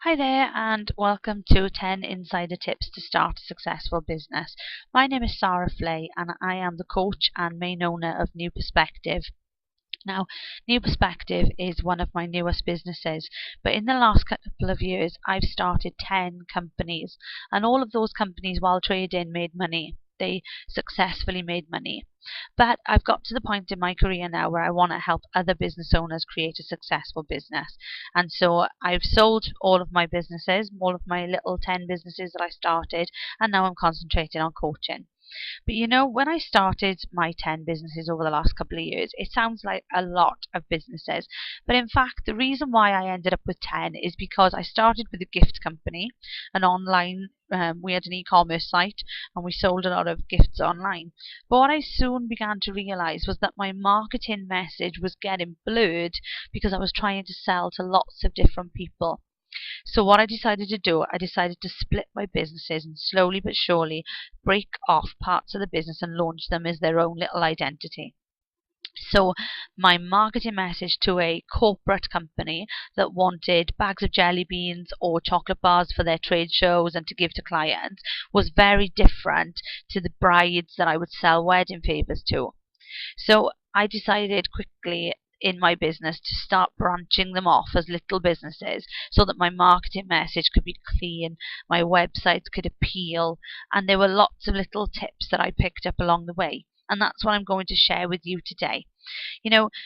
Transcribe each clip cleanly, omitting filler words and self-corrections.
Hi there, and welcome to 10 Insider Tips to Start a Successful Business. My name is Sara Flay, and I am the coach and main owner of New Perspective. Now, New Perspective is one of my newest businesses, but in the last couple of years, I've started 10 companies, and all of those companies, while trading, made money. They successfully made money. But I've got to the point in my career now where I want to help other business owners create a successful business. And so I've sold all of my businesses, all of my little 10 businesses that I started, and now I'm concentrating on coaching. But when I started my 10 businesses over the last couple of years, it sounds like a lot of businesses. But in fact, the reason why I ended up with 10 is because I started with a gift company, an online, we had an e-commerce site and we sold a lot of gifts online. But what I soon began to realize was that my marketing message was getting blurred because I was trying to sell to lots of different people. So what I decided to do, I decided to split my businesses and slowly but surely break off parts of the business and launch them as their own little identity. So my marketing message to a corporate company that wanted bags of jelly beans or chocolate bars for their trade shows and to give to clients was very different to the brides that I would sell wedding favors to. So I decided quickly in my business to start branching them off as little businesses so that my marketing message could be clean, my websites could appeal, and there were lots of little tips that I picked up along the way. And that's what I'm going to share with you today.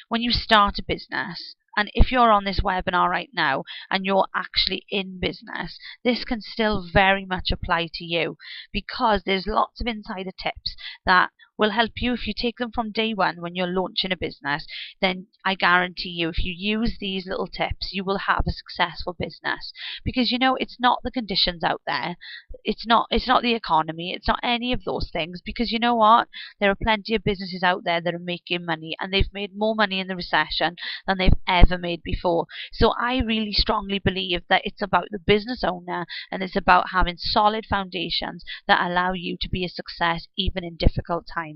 When you start a business, and if you're on this webinar right now and you're actually in business, this can still very much apply to you because there's lots of insider tips that will help you if you take them from day one when you're launching a business. Then I guarantee you, if you use these little tips, you will have a successful business. Because it's not the conditions out there, it's not the economy, it's not any of those things. Because you know what? There are plenty of businesses out there that are making money, and they've made more money in the recession than they've ever made before. So I really strongly believe that it's about the business owner, and it's about having solid foundations that allow you to be a success even in difficult times.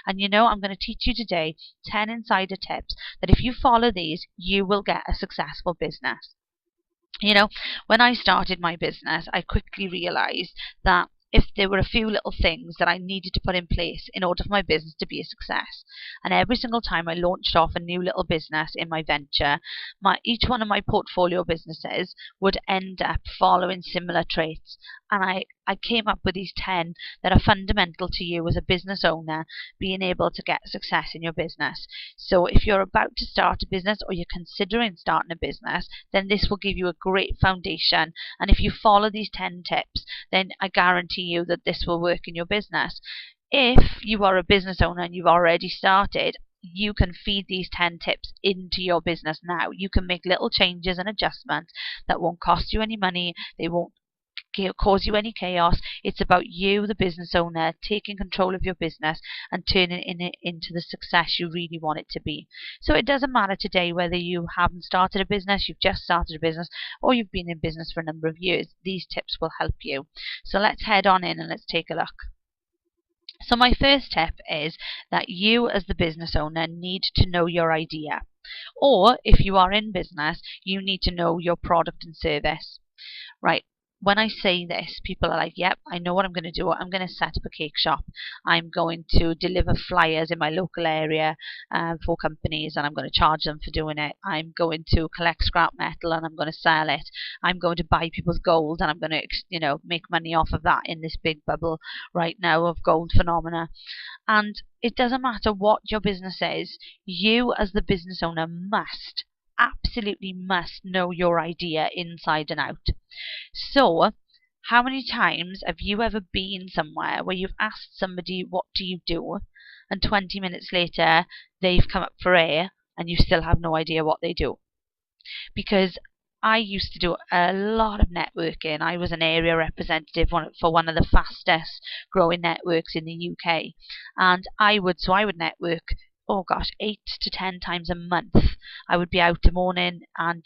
And I'm going to teach you today 10 insider tips that if you follow these, you will get a successful business. When I started my business, I quickly realized that if there were a few little things that I needed to put in place in order for my business to be a success. And every single time I launched off a new little business in my venture, each one of my portfolio businesses would end up following similar traits. And I came up with these 10 that are fundamental to you as a business owner being able to get success in your business. So if you're about to start a business or you're considering starting a business, then this will give you a great foundation. And if you follow these 10 tips, then I guarantee you that this will work in your business. If you are a business owner and you've already started, you can feed these 10 tips into your business now. You can make little changes and adjustments that won't cost you any money. They won't cause you any chaos. It's about you, the business owner, taking control of your business and turning it into the success you really want it to be. So it doesn't matter today whether you haven't started a business, you've just started a business, or you've been in business for a number of years. These tips will help you. So let's head on in and let's take a look. So my first tip is that you as the business owner need to know your idea. Or if you are in business, you need to know your product and service. Right. When I say this, people are like, yep, I know what I'm going to do. I'm going to set up a cake shop. I'm going to deliver flyers in my local area for companies, and I'm going to charge them for doing it. I'm going to collect scrap metal and I'm going to sell it. I'm going to buy people's gold and I'm going to, make money off of that in this big bubble right now of gold phenomena. And it doesn't matter what your business is, you as the business owner absolutely must know your idea inside and out. So, how many times have you ever been somewhere where you've asked somebody, what do you do? And 20 minutes later, they've come up for air and you still have no idea what they do? Because I used to do a lot of networking. I was an area representative for one of the fastest growing networks in the UK. And I would network, oh gosh, 8 to 10 times a month. I would be out in morning and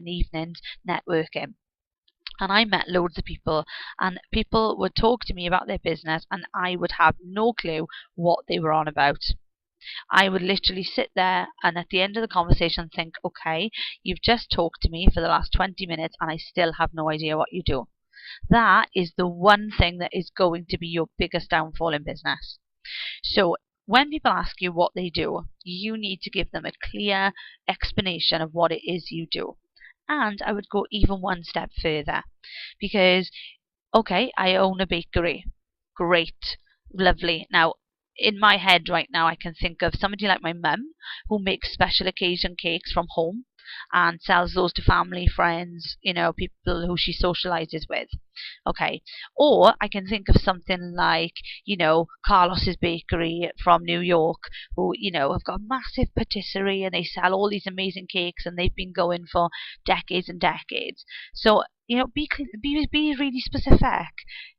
evenings networking. And I met loads of people, and people would talk to me about their business, and I would have no clue what they were on about. I would literally sit there and at the end of the conversation think, okay, you've just talked to me for the last 20 minutes and I still have no idea what you do. That is the one thing that is going to be your biggest downfall in business. So when people ask you what they do, you need to give them a clear explanation of what it is you do. And I would go even one step further because, okay, I own a bakery. Great, lovely. Now, in my head right now, I can think of somebody like my mum who makes special occasion cakes from home and sells those to family, friends, people who she socializes with. Okay. Or I can think of something like, Carlos's Bakery from New York, who, have got a massive patisserie and they sell all these amazing cakes and they've been going for decades and decades. So, be really specific.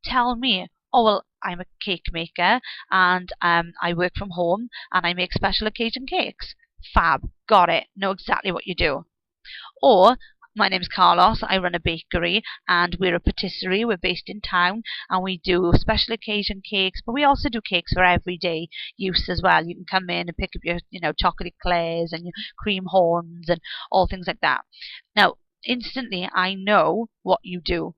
Tell me, oh, well, I'm a cake maker and I work from home and I make special occasion cakes. Fab. Got it. Know exactly what you do. Or, my name's Carlos, I run a bakery and we're a patisserie, we're based in town and we do special occasion cakes, but we also do cakes for everyday use as well. You can come in and pick up your, chocolate eclairs and your cream horns and all things like that. Now, instantly I know what you do.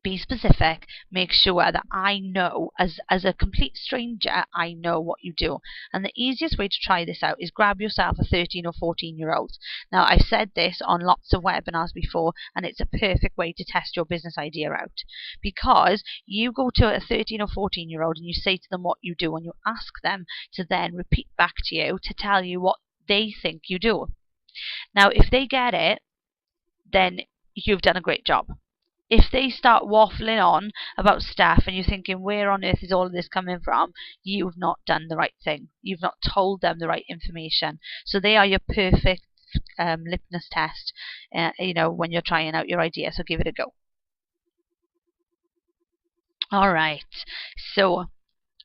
Be specific, make sure that I know, as a complete stranger, I know what you do. And the easiest way to try this out is grab yourself a 13 or 14-year-old. Now, I've said this on lots of webinars before, and it's a perfect way to test your business idea out. Because you go to a 13 or 14-year-old and you say to them what you do, and you ask them to then repeat back to you to tell you what they think you do. Now, if they get it, then you've done a great job. If they start waffling on about stuff and you're thinking, where on earth is all of this coming from? You've not done the right thing. You've not told them the right information. So they are your perfect litmus test, when you're trying out your idea. So give it a go. All right. So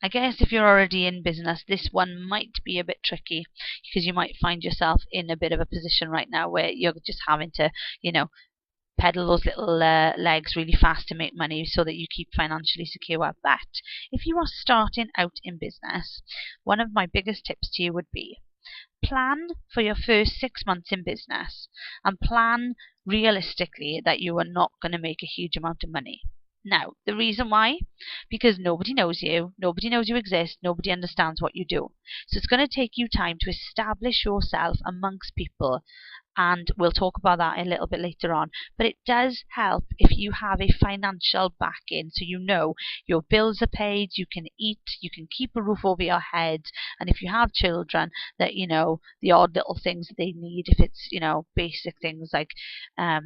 I guess if you're already in business, this one might be a bit tricky because you might find yourself in a bit of a position right now where you're just having to, pedal those little legs really fast to make money so that you keep financially secure. But if you are starting out in business, one of my biggest tips to you would be plan for your first 6 months in business and plan realistically that you are not going to make a huge amount of money. Now, the reason why? Because nobody knows you exist, nobody understands what you do. So it's going to take you time to establish yourself amongst people, and we'll talk about that a little bit later on. But it does help if you have a financial backing, so your bills are paid, you can eat, you can keep a roof over your head, and if you have children, that the odd little things that they need, if it's basic things like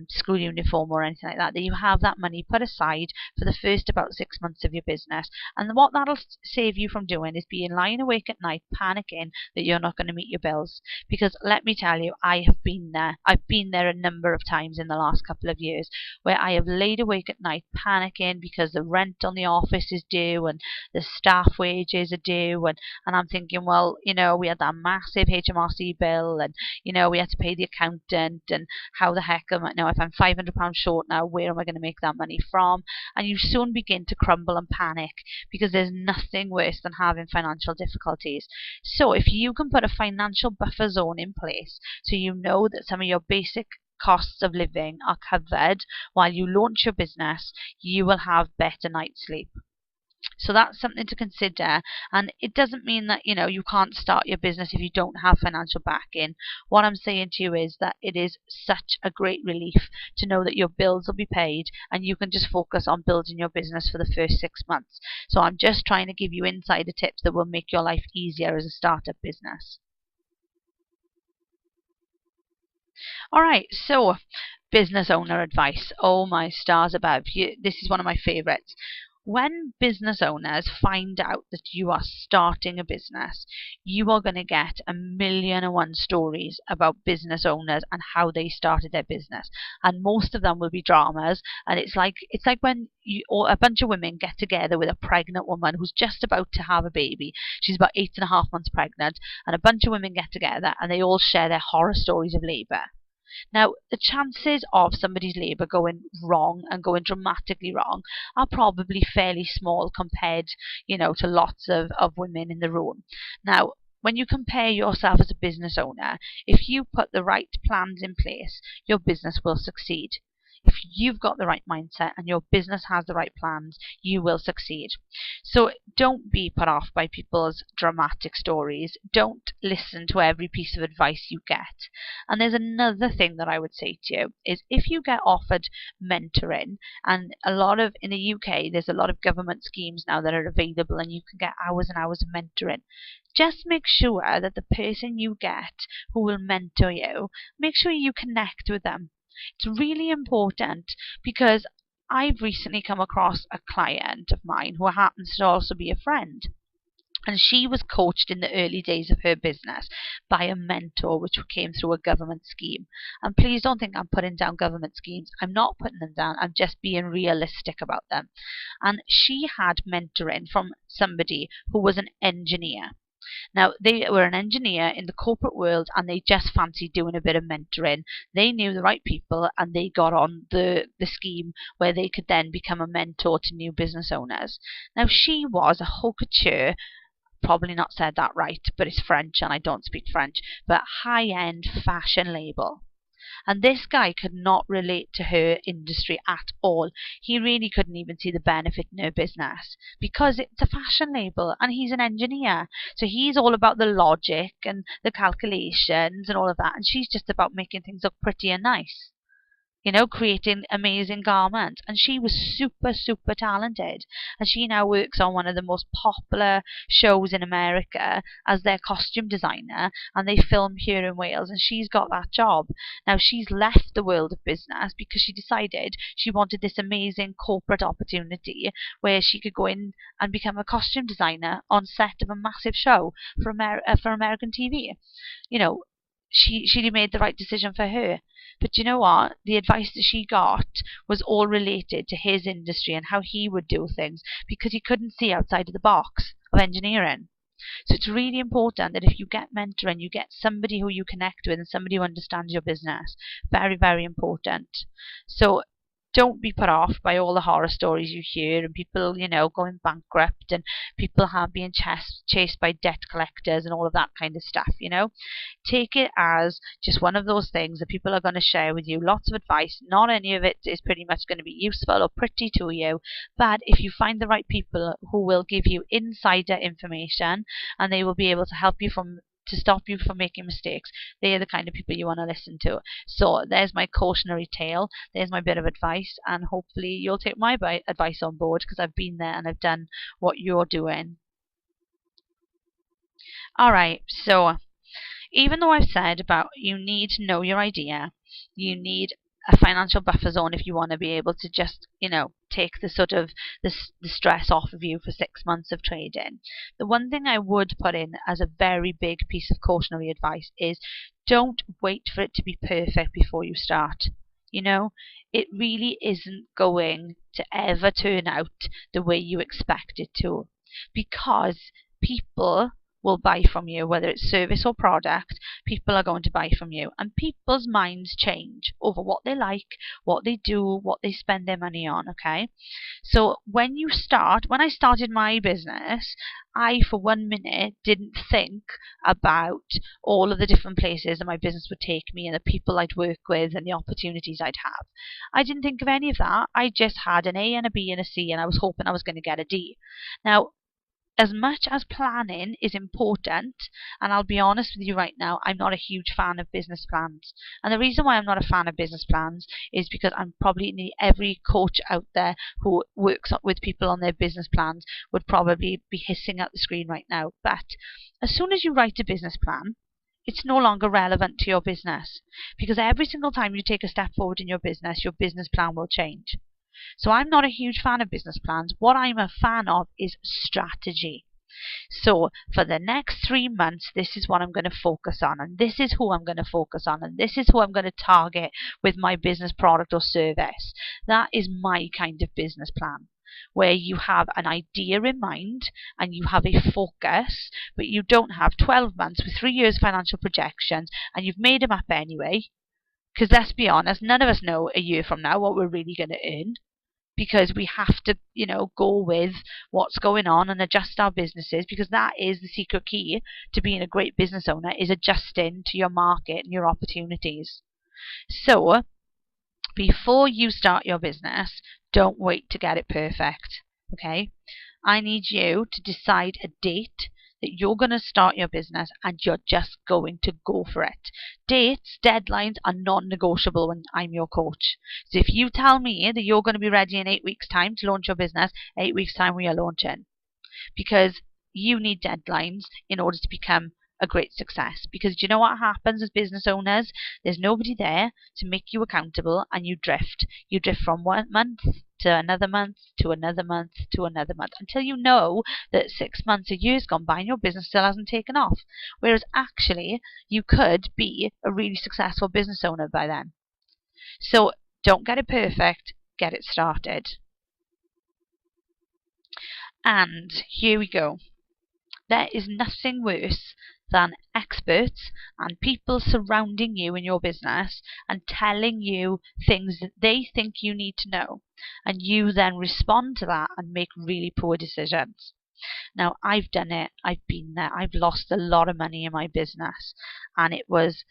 school uniform or anything like that, that you have that money put aside for the first about 6 months of your business. And what that'll save you from doing is being lying awake at night panicking that you're not going to meet your bills. Because let me tell you, I have been there. I've been there a number of times in the last couple of years where I have laid awake at night panicking because the rent on the office is due and the staff wages are due, and I'm thinking, well, we had that massive HMRC bill and we had to pay the accountant, and how the heck am I now, if I'm £500 short now, where am I going to make that money from? And you soon begin to crumble and panic because there's nothing worse than having financial difficulties. So if you can put a financial buffer zone in place so you know that some of your basic costs of living are covered while you launch your business, you will have better night's sleep. So that's something to consider. And it doesn't mean that you can't start your business if you don't have financial backing. What I'm saying to you is that it is such a great relief to know that your bills will be paid and you can just focus on building your business for the first 6 months. So I'm just trying to give you insider tips that will make your life easier as a startup business. All right, so business owner advice. Oh my stars above. This is one of my favorites. When business owners find out that you are starting a business, you are going to get 1,000,001 stories about business owners and how they started their business. And most of them will be dramas. And it's like when a bunch of women get together with a pregnant woman who's just about to have a baby. She's about 8.5 months pregnant, and a bunch of women get together and they all share their horror stories of labour. Now, the chances of somebody's labour going wrong and going dramatically wrong are probably fairly small compared, to lots of women in the room. Now, when you compare yourself as a business owner, if you put the right plans in place, your business will succeed. If you've got the right mindset and your business has the right plans, you will succeed. So don't be put off by people's dramatic stories. Don't listen to every piece of advice you get. And there's another thing that I would say to you is if you get offered mentoring, and in the UK, there's a lot of government schemes now that are available and you can get hours and hours of mentoring. Just make sure that the person you get who will mentor you, make sure you connect with them. It's really important because I've recently come across a client of mine who happens to also be a friend. And she was coached in the early days of her business by a mentor which came through a government scheme. And please don't think I'm putting down government schemes. I'm not putting them down. I'm just being realistic about them. And she had mentoring from somebody who was an engineer. Now, they were an engineer in the corporate world and they just fancied doing a bit of mentoring. They knew the right people and they got on the scheme where they could then become a mentor to new business owners. Now, she was a haute couture, probably not said that right, but it's French and I don't speak French, but high-end fashion label. And this guy could not relate to her industry at all. He really couldn't even see the benefit in her business because it's a fashion label and he's an engineer. So he's all about the logic and the calculations and all of that. And she's just about making things look pretty and nice, creating amazing garments. And she was super, super talented. And she now works on one of the most popular shows in America as their costume designer. And they film here in Wales. And she's got that job. Now, she's left the world of business because she decided she wanted this amazing corporate opportunity where she could go in and become a costume designer on set of a massive show for American TV. She made the right decision for her. But you know what? The advice that she got was all related to his industry and how he would do things because he couldn't see outside of the box of engineering. So it's really important that if you get mentoring, you get somebody who you connect with and somebody who understands your business. Very, very important. So don't be put off by all the horror stories you hear and people, going bankrupt and people being chased by debt collectors and all of that kind of stuff, Take it as just one of those things that people are going to share with you. Lots of advice. Not any of it is pretty much going to be useful or pretty to you. But if you find the right people who will give you insider information and they will be able to help you to stop you from making mistakes, they are the kind of people you want to listen to. So there's my cautionary tale, there's my bit of advice, and hopefully you'll take my advice on board because I've been there and I've done what you're doing. Alright, so even though I've said about you need to know your idea, you need a financial buffer zone if you want to be able to just, take the sort of the stress off of you for 6 months of trading. The one thing I would put in as a very big piece of cautionary advice is don't wait for it to be perfect before you start. It really isn't going to ever turn out the way you expect it to because people will buy from you, whether it's service or product. People are going to buy from you, and people's minds change over what they like, what they do, what they spend their money on. Okay, so when I started my business, I for 1 minute didn't think about all of the different places that my business would take me and the people I'd work with and the opportunities I'd have. I didn't think of any of that. I just had an A and a B and a C, and I was hoping I was going to get a D. Now, as much as planning is important, and I'll be honest with you right now, I'm not a huge fan of business plans. And the reason why I'm not a fan of business plans is because I'm probably every coach out there who works with people on their business plans would probably be hissing at the screen right now. But as soon as you write a business plan, it's no longer relevant to your business because every single time you take a step forward in your business plan will change. So I'm not a huge fan of business plans. What I'm a fan of is strategy. So for the next 3 months, this is what I'm going to focus on, and this is who I'm going to focus on, and this is who I'm going to target with my business product or service. That is my kind of business plan, where you have an idea in mind and you have a focus, but you don't have 12 months with 3 years financial projections and you've made them up anyway. Because let's be honest, none of us know a year from now what we're really going to earn. because we have to, go with what's going on and adjust our businesses, because that is the secret key to being a great business owner, is adjusting to your market and your opportunities. So before you start your business, don't wait to get it perfect. Okay? I need you to decide a date that you're going to start your business and you're just going to go for it. Dates, deadlines are non-negotiable when I'm your coach. So if you tell me that you're going to be ready in 8 weeks' time to launch your business, 8 weeks' time we are launching. Because you need deadlines in order to become a great success. Because do you know what happens as business owners? There's nobody there to make you accountable, and you drift. You drift from 1 month to another month to another month to another month, until you know that 6 months, a year's gone by and your business still hasn't taken off. Whereas actually you could be a really successful business owner by then. So don't get it perfect, get it started. And here we go. There is nothing worse than experts and people surrounding you in your business and telling you things that they think you need to know, and you then respond to that and make really poor decisions. Now, I've done it. I've been there. I've lost a lot of money in my business, and it was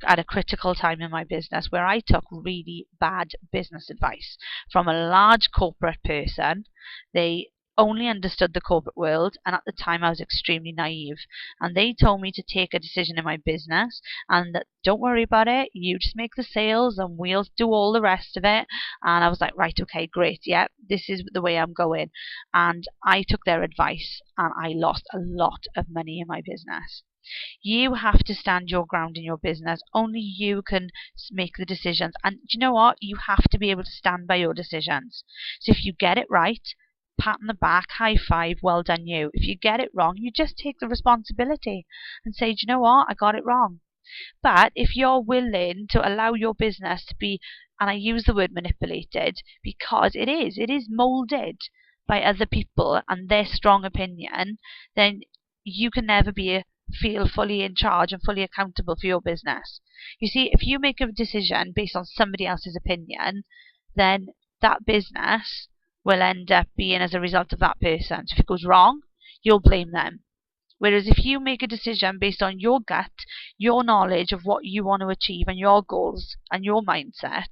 at a critical time in my business where I took really bad business advice from a large corporate person. They only understood the corporate world, and at the time I was extremely naive, and they told me to take a decision in my business and that don't worry about it, you just make the sales and we'll do all the rest of it. And I was like, right, okay, great, yeah, this is the way I'm going. And I took their advice and I lost a lot of money in my business. You have to stand your ground in your business. Only you can make the decisions. And do you know what? You have to be able to stand by your decisions. So if you get it right, pat on the back, high five, well done you. If you get it wrong, you just take the responsibility and say, do you know what? I got it wrong. But if you're willing to allow your business to be, and I use the word manipulated because it is molded by other people and their strong opinion, then you can never feel fully in charge and fully accountable for your business. You see, if you make a decision based on somebody else's opinion, then that business will end up being as a result of that person. So if it goes wrong, you'll blame them. Whereas if you make a decision based on your gut, your knowledge of what you want to achieve and your goals and your mindset,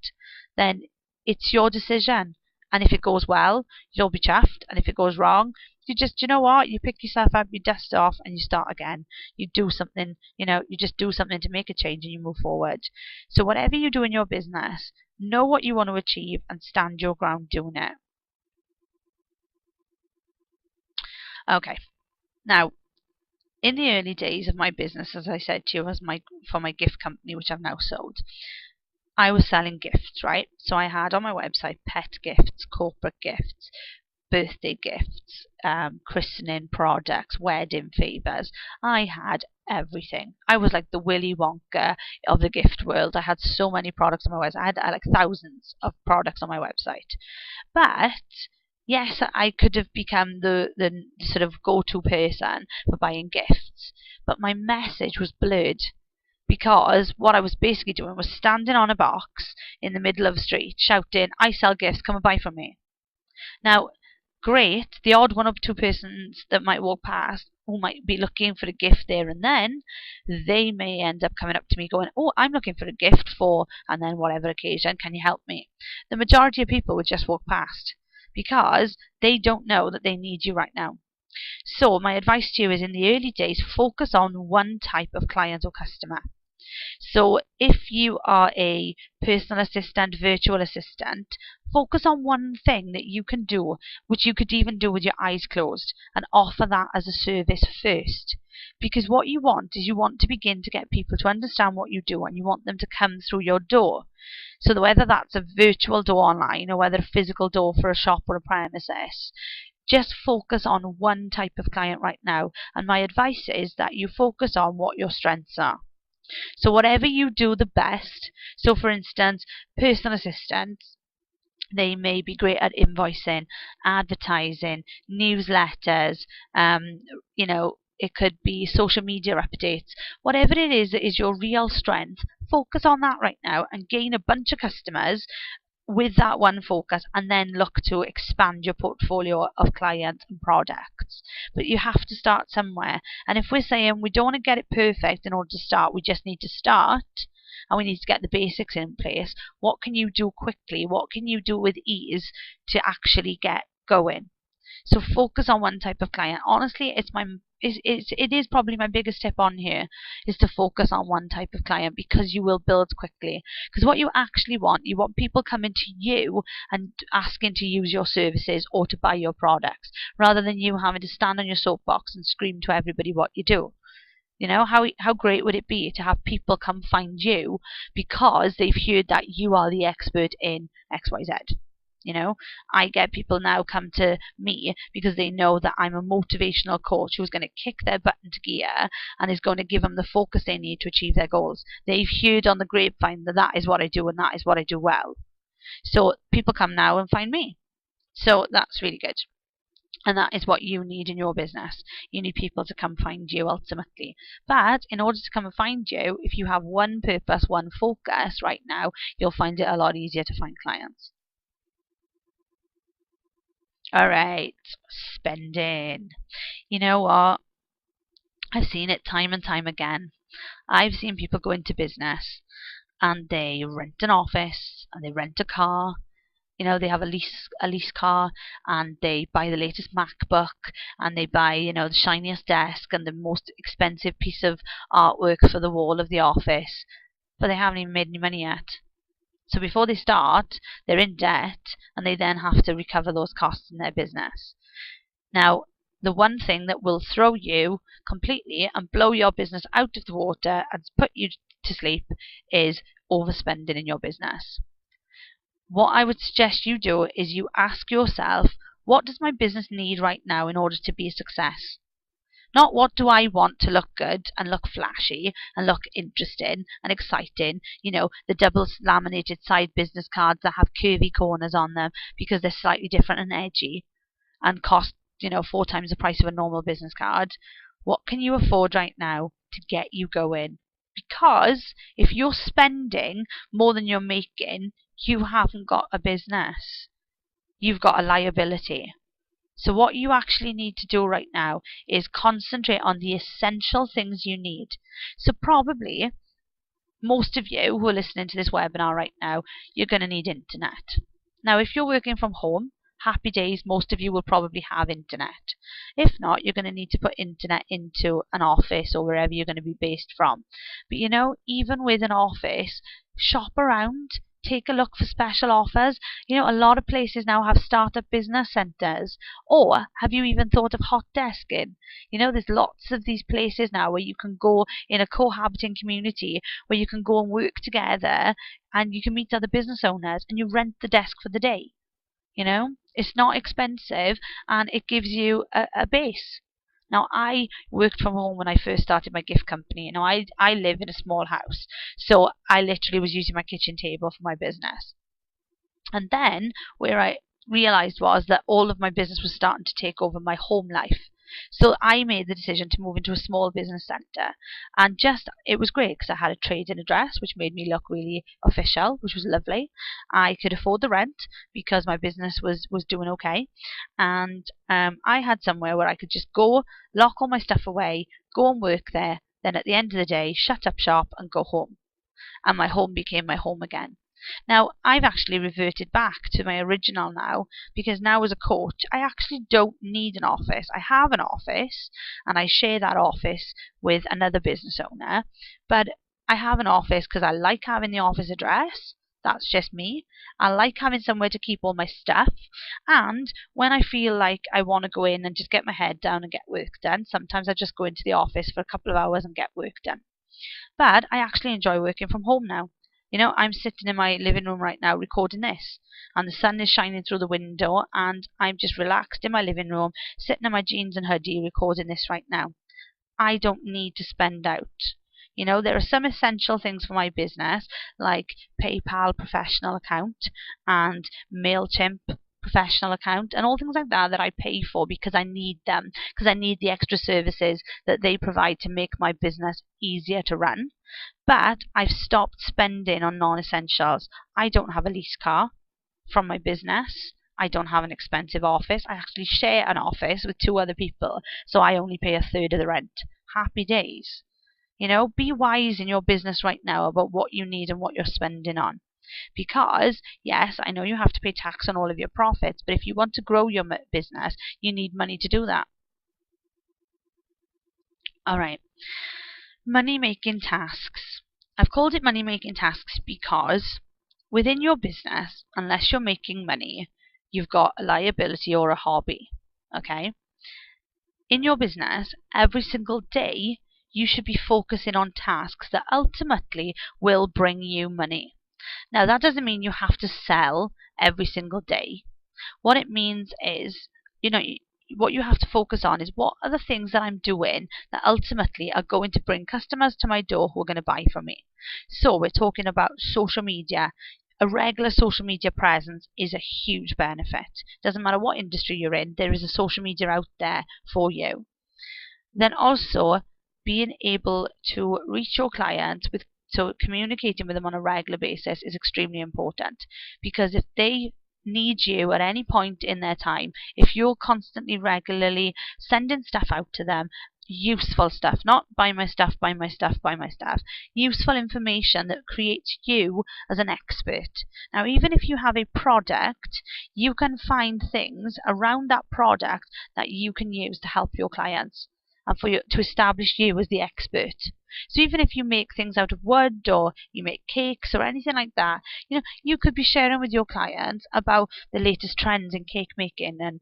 then it's your decision. And if it goes well, you'll be chuffed. And if it goes wrong, you know what? You pick yourself up, you dust off, and you start again. You do something, you just do something to make a change and you move forward. So whatever you do in your business, know what you want to achieve and stand your ground doing it. Okay. Now, in the early days of my business, as I said to you, for my gift company, which I've now sold, I was selling gifts, right? So I had on my website pet gifts, corporate gifts, birthday gifts, christening products, wedding favours. I had everything. I was like the Willy Wonka of the gift world. I had so many products on my website. I had like thousands of products on my website. But yes, I could have become the sort of go-to person for buying gifts, but my message was blurred. Because what I was basically doing was standing on a box in the middle of the street shouting, I sell gifts, come and buy from me. Now, great, the odd one or two persons that might walk past who might be looking for a gift there and then, they may end up coming up to me going, oh, I'm looking for a gift for, and then whatever occasion, can you help me? The majority of people would just walk past because they don't know that they need you right now. So my advice to you is, in the early days, focus on one type of client or customer. So if you are a personal assistant, virtual assistant, focus on one thing that you can do, which you could even do with your eyes closed, and offer that as a service first. Because what you want is you want to begin to get people to understand what you do, and you want them to come through your door. So whether that's a virtual door online or whether a physical door for a shop or a premises, just focus on one type of client right now. And my advice is that you focus on what your strengths are. So whatever you do the best, so for instance, personal assistants, they may be great at invoicing, advertising, newsletters, it could be social media updates. Whatever it is that is your real strength, focus on that right now and gain a bunch of customers with that one focus, and then look to expand your portfolio of clients and products. But you have to start somewhere. And if we're saying we don't want to get it perfect in order to start, we just need to start and we need to get the basics in place, what can you do quickly? What can you do with ease to actually get going? So focus on one type of client. Honestly, it is probably my biggest tip on here, is to focus on one type of client, because you will build quickly. Because what you actually want, you want people coming to you and asking to use your services or to buy your products, rather than you having to stand on your soapbox and scream to everybody what you do. You know, how great would it be to have people come find you because they've heard that you are the expert in XYZ? You know, I get people now come to me because they know that I'm a motivational coach who's going to kick their butt into gear and is going to give them the focus they need to achieve their goals. They've heard on the grapevine that that is what I do and that is what I do well. So people come now and find me. So that's really good. And that is what you need in your business. You need people to come find you ultimately. But in order to come and find you, if you have one purpose, one focus right now, you'll find it a lot easier to find clients. All right, spending. You know what? I've seen it time and time again. I've seen people go into business and they rent an office and they rent a car. You know, they have a lease car, and they buy the latest MacBook, and they buy, you know, the shiniest desk and the most expensive piece of artwork for the wall of the office, but they haven't even made any money yet. So before they start, they're in debt, and they then have to recover those costs in their business. Now, the one thing that will throw you completely and blow your business out of the water and put you to sleep is overspending in your business. What I would suggest you do is you ask yourself, what does my business need right now in order to be a success? Not what do I want to look good and look flashy and look interesting and exciting, you know, the double laminated side business cards that have curvy corners on them because they're slightly different and edgy and cost, you know, 4 times the price of a normal business card. What can you afford right now to get you going? Because if you're spending more than you're making, you haven't got a business. You've got a liability. So what you actually need to do right now is concentrate on the essential things you need. So probably most of you who are listening to this webinar right now, you're going to need internet. Now, if you're working from home, happy days, most of you will probably have internet. If not, you're going to need to put internet into an office or wherever you're going to be based from. But you know, even with an office, shop around, take a look for special offers. You know, a lot of places now have startup business centres. Or have you even thought of hot desking? You know, there's lots of these places now where you can go in a cohabiting community where you can go and work together and you can meet other business owners and you rent the desk for the day. You know, it's not expensive and it gives you a base. Now, I worked from home when I first started my gift company. You know, I live in a small house, so I literally was using my kitchen table for my business. And then where I realized was that all of my business was starting to take over my home life. So I made the decision to move into a small business centre, and it was great because I had a trade-in address which made me look really official, which was lovely. I could afford the rent because my business was doing okay, and I had somewhere where I could just go, lock all my stuff away, go and work there, then at the end of the day shut up shop and go home, and my home became my home again. Now, I've actually reverted back to my original now, because now as a coach, I actually don't need an office. I have an office, and I share that office with another business owner, but I have an office because I like having the office address. That's just me. I like having somewhere to keep all my stuff, and when I feel like I want to go in and just get my head down and get work done, sometimes I just go into the office for a couple of hours and get work done. But I actually enjoy working from home now. You know, I'm sitting in my living room right now recording this, and the sun is shining through the window, and I'm just relaxed in my living room, sitting in my jeans and hoodie recording this right now. I don't need to spend out. You know, there are some essential things for my business, like PayPal professional account and MailChimp professional account and all things like that I pay for because I need them, because I need the extra services that they provide to make my business easier to run. But I've stopped spending on non-essentials. I don't have a lease car. from my business. I don't have an expensive office. I actually share an office with 2 other people, so I only pay 1/3 of the rent. Happy days. Be wise in your business right now about what you need and what you're spending on. Because, yes, I know you have to pay tax on all of your profits, but if you want to grow your business, you need money to do that. All right. Money making tasks. I've called it money making tasks because within your business, unless you're making money, you've got a liability or a hobby. Okay? In your business, every single day, you should be focusing on tasks that ultimately will bring you money. Now, that doesn't mean you have to sell every single day. What it means is, what you have to focus on is what are the things that I'm doing that ultimately are going to bring customers to my door who are going to buy from me. So we're talking about social media. A regular social media presence is a huge benefit. Doesn't matter what industry you're in, there is a social media out there for you. Then also being able to reach your clients so communicating with them on a regular basis is extremely important, because if they need you at any point in their time, if you're constantly regularly sending stuff out to them, useful stuff, not buy my stuff, buy my stuff, buy my stuff, useful information that creates you as an expert. Now, even if you have a product, you can find things around that product that you can use to help your clients and for you to establish you as the expert. So even if you make things out of wood or you make cakes or anything like that, you could be sharing with your clients about the latest trends in cake making and,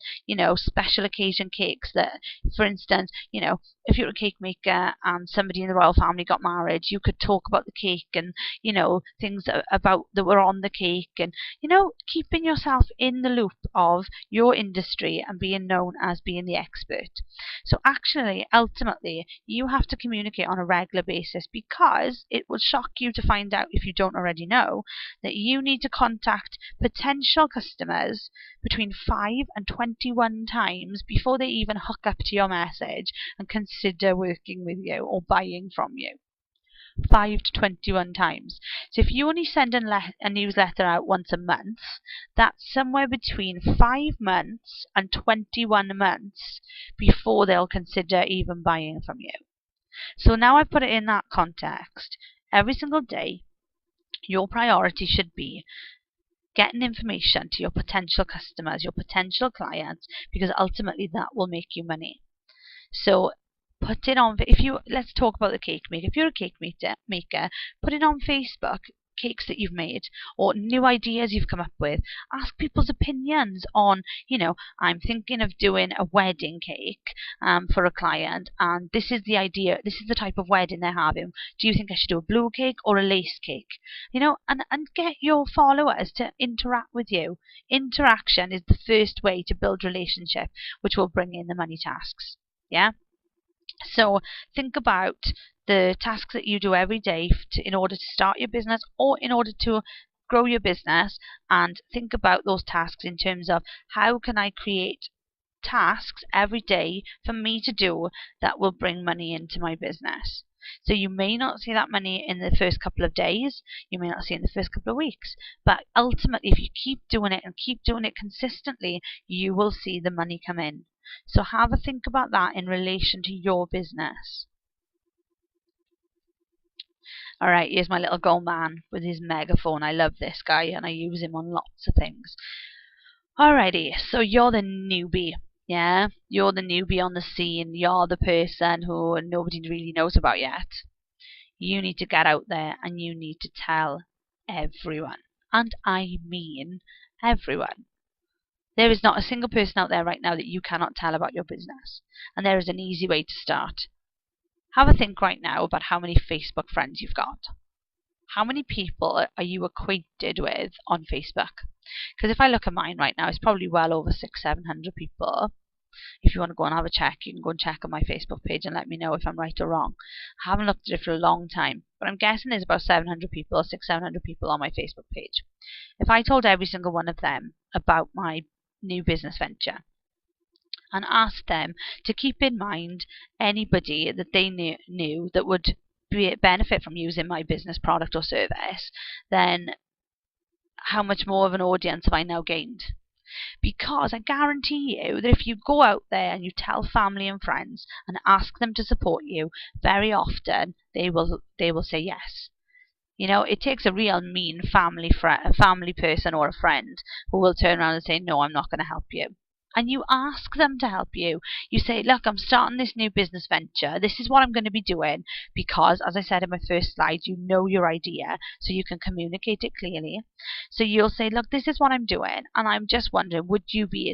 special occasion cakes that, for instance, if you're a cake maker and somebody in the royal family got married, you could talk about the cake and, things about that were on the cake and, keeping yourself in the loop of your industry and being known as being the expert. So actually, ultimately, you have to communicate on a regular basis, because it will shock you to find out, if you don't already know, that you need to contact potential customers between 5 and 21 times before they even hook up to your message and consider working with you or buying from you. 5 to 21 times. So if you only send a newsletter out once a month, that's somewhere between 5 months and 21 months before they'll consider even buying from you. So now I've put it in that context. Every single day, your priority should be getting information to your potential customers, your potential clients, because ultimately that will make you money. So put it on, let's talk about the cake maker. If you're a cake maker, put it on Facebook, cakes that you've made or new ideas you've come up with. Ask people's opinions on, I'm thinking of doing a wedding cake for a client, and this is the idea, this is the type of wedding they're having. Do you think I should do a blue cake or a lace cake? And get your followers to interact with you. Interaction is the first way to build relationship, which will bring in the money tasks. Yeah? So think about the tasks that you do every day in order to start your business or in order to grow your business, and think about those tasks in terms of how can I create tasks every day for me to do that will bring money into my business. So you may not see that money in the first couple of days, you may not see it in the first couple of weeks, but ultimately if you keep doing it and keep doing it consistently, you will see the money come in. So have a think about that in relation to your business. Alright, here's my little gold man with his megaphone. I love this guy and I use him on lots of things. Alrighty, so you're the newbie. Yeah, you're the newbie on the scene. You're the person who nobody really knows about yet. You need to get out there and you need to tell everyone. And I mean everyone. There is not a single person out there right now that you cannot tell about your business. And there is an easy way to start. Have a think right now about how many Facebook friends you've got. How many people are you acquainted with on Facebook? Because if I look at mine right now, it's probably well over 600-700 people. If you want to go and have a check, you can go and check on my Facebook page and let me know if I'm right or wrong. I haven't looked at it for a long time, but I'm guessing there's about 700 people or 600-700 people on my Facebook page. If I told every single one of them about my new business venture and asked them to keep in mind anybody that they knew that would benefit from using my business product or service, then how much more of an audience have I now gained? Because I guarantee you that if you go out there and you tell family and friends and ask them to support you, very often they will say yes. You know, it takes a real mean family person or a friend who will turn around and say, no, I'm not going to help you. And you ask them to help you. You say, look, I'm starting this new business venture. This is what I'm going to be doing because, as I said in my first slide, you know your idea, so you can communicate it clearly. So you'll say, look, this is what I'm doing, and I'm just wondering, would you be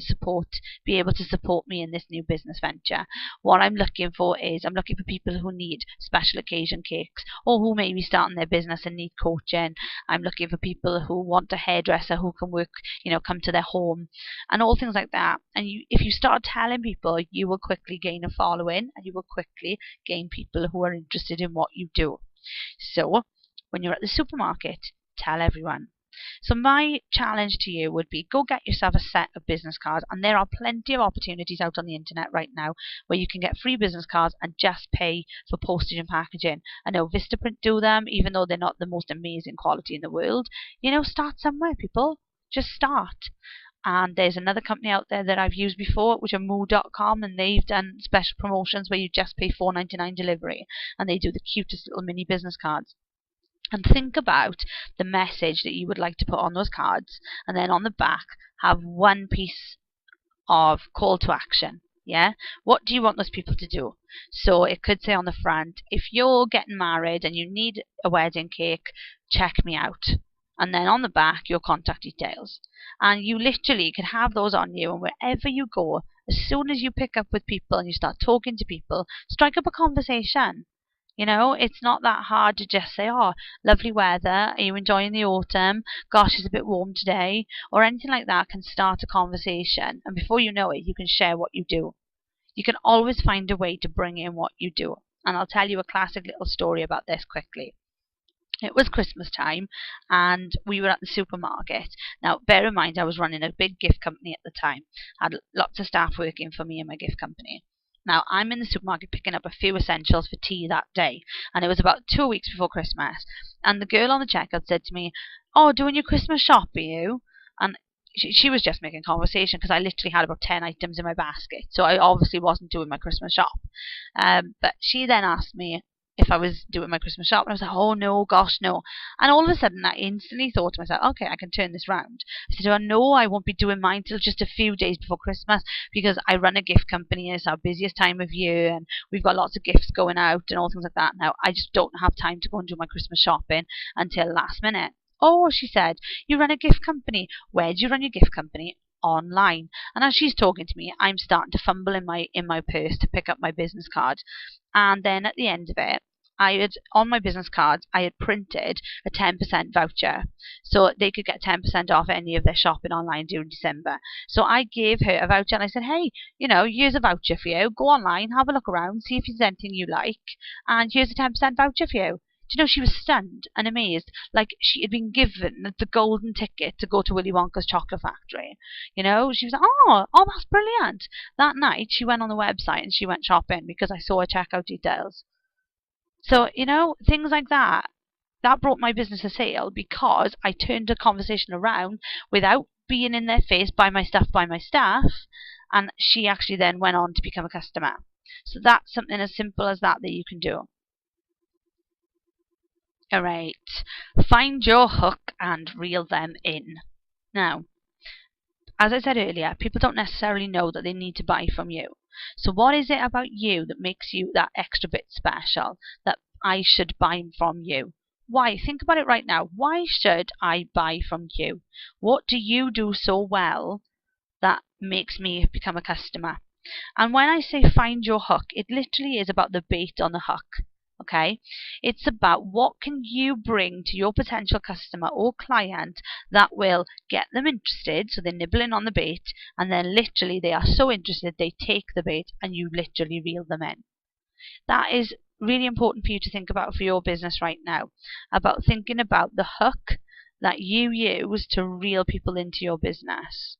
able to support me in this new business venture? What I'm looking for is, I'm looking for people who need special occasion cakes, or who may be starting their business and need coaching. I'm looking for people who want a hairdresser who can work, come to their home, and all things like that. And if you start telling people, you will quickly gain a following, and you will quickly gain people who are interested in what you do. So when you're at the supermarket, tell everyone. So my challenge to you would be, go get yourself a set of business cards, and there are plenty of opportunities out on the internet right now where you can get free business cards and just pay for postage and packaging. I know Vistaprint do them, even though they're not the most amazing quality in the world. Start somewhere, people. Just start. And there's another company out there that I've used before, which are moo.com, and they've done special promotions where you just pay $4.99 delivery, and they do the cutest little mini business cards. And think about the message that you would like to put on those cards, and then on the back have one piece of call to action. Yeah, what do you want those people to do? So it could say on the front, if you're getting married and you need a wedding cake, check me out. And then on the back, your contact details. And you literally can have those on you, and wherever you go, as soon as you pick up with people and you start talking to people, strike up a conversation. It's not that hard to just say, oh, lovely weather, are you enjoying the autumn? Gosh, it's a bit warm today. Or anything like that can start a conversation. And before you know it, you can share what you do. You can always find a way to bring in what you do. And I'll tell you a classic little story about this quickly. It was Christmas time, and we were at the supermarket. Now, bear in mind, I was running a big gift company at the time. I had lots of staff working for me in my gift company. Now, I'm in the supermarket picking up a few essentials for tea that day, and it was about 2 weeks before Christmas. And the girl on the checkout said to me, oh, doing your Christmas shop, are you? And she was just making conversation, because I literally had about 10 items in my basket, so I obviously wasn't doing my Christmas shop. But she then asked me if I was doing my Christmas shop, and I was like, oh no, gosh, no. And all of a sudden, I instantly thought to myself, okay, I can turn this round. I said, oh no, I won't be doing mine till just a few days before Christmas, because I run a gift company, and it's our busiest time of year, and we've got lots of gifts going out and all things like that. Now, I just don't have time to go and do my Christmas shopping until last minute. Oh, she said, you run a gift company. Where do you run your gift company? Online. And as she's talking to me, I'm starting to fumble in my purse to pick up my business card. And then at the end of it, on my business cards, I had printed a 10% voucher, so they could get 10% off any of their shopping online during December. So I gave her a voucher, and I said, hey, here's a voucher for you. Go online, have a look around, see if there's anything you like, and here's a 10% voucher for you. Do you know, she was stunned and amazed, like she had been given the golden ticket to go to Willy Wonka's chocolate factory. She was like, oh, that's brilliant. That night, she went on the website and she went shopping because I saw her checkout details. So, things like that brought my business a sale, because I turned the conversation around without being in their face, buy my stuff, by my staff, and she actually then went on to become a customer. So that's something as simple as that you can do. Alright, find your hook and reel them in. Now, as I said earlier, people don't necessarily know that they need to buy from you. So what is it about you that makes you that extra bit special, that I should buy from you? Why? Think about it right now. Why should I buy from you? What do you do so well that makes me become a customer? And when I say find your hook, it literally is about the bait on the hook. Okay, it's about what can you bring to your potential customer or client that will get them interested, so they're nibbling on the bait, and then literally they are so interested they take the bait and you literally reel them in. That is really important for you to think about for your business right now, about thinking about the hook that you use to reel people into your business.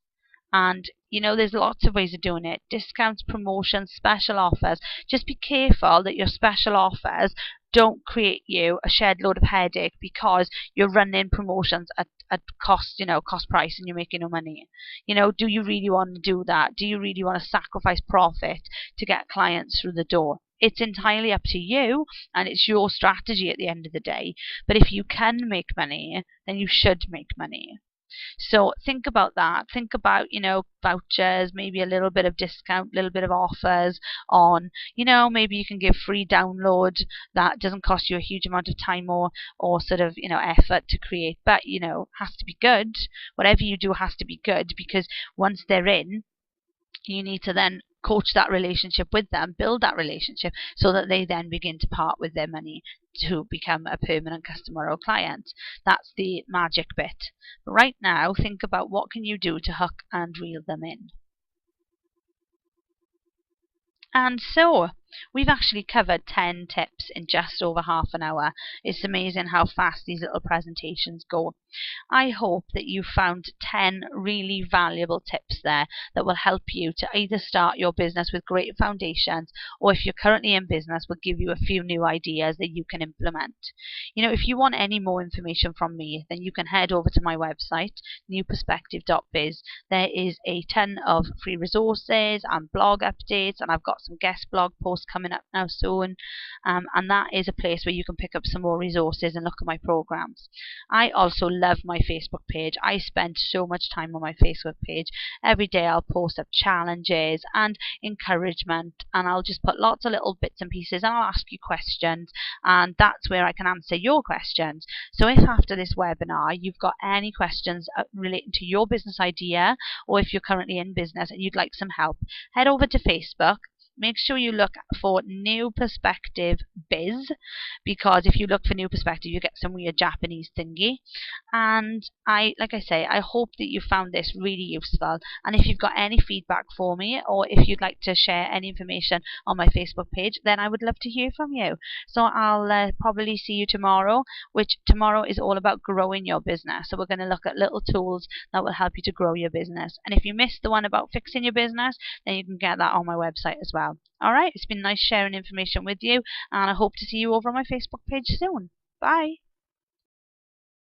And there's lots of ways of doing it: discounts, promotions, special offers. Just be careful that your special offers don't create you a shed load of headache because you're running promotions at cost, cost price, and you're making no money. Do you really want to do that? Do you really want to sacrifice profit to get clients through the door? It's entirely up to you, and it's your strategy at the end of the day. But if you can make money, then you should make money. So think about that. Think about, vouchers, maybe a little bit of discount, a little bit of offers on, maybe you can give free download that doesn't cost you a huge amount of time or sort of, effort to create, but, has to be good. Whatever you do has to be good, because once they're in, you need to then coach that relationship with them, build that relationship so that they then begin to part with their money to become a permanent customer or client. That's the magic bit. But right now, think about what can you do to hook and reel them in. And so, we've actually covered 10 tips in just over half an hour. It's amazing how fast these little presentations go. I hope that you found 10 really valuable tips there that will help you to either start your business with great foundations, or if you're currently in business, will give you a few new ideas that you can implement. If you want any more information from me, then you can head over to my website, newperspective.biz. There is a ton of free resources and blog updates, and I've got some guest blog posts coming up now soon, and that is a place where you can pick up some more resources and look at my programs. I also love my Facebook page. I spend so much time on my Facebook page. Every day I'll post up challenges and encouragement, and I'll just put lots of little bits and pieces, and I'll ask you questions, and that's where I can answer your questions. So if after this webinar you've got any questions relating to your business idea, or if you're currently in business and you'd like some help, head over to Facebook. Make sure you look for New Perspective Biz, because if you look for New Perspective, you get some weird Japanese thingy. And like I say, I hope that you found this really useful. And if you've got any feedback for me, or if you'd like to share any information on my Facebook page, then I would love to hear from you. So I'll probably see you tomorrow, which tomorrow is all about growing your business. So we're going to look at little tools that will help you to grow your business. And if you missed the one about fixing your business, then you can get that on my website as well. Alright, it's been nice sharing information with you, and I hope to see you over on my Facebook page soon. Bye!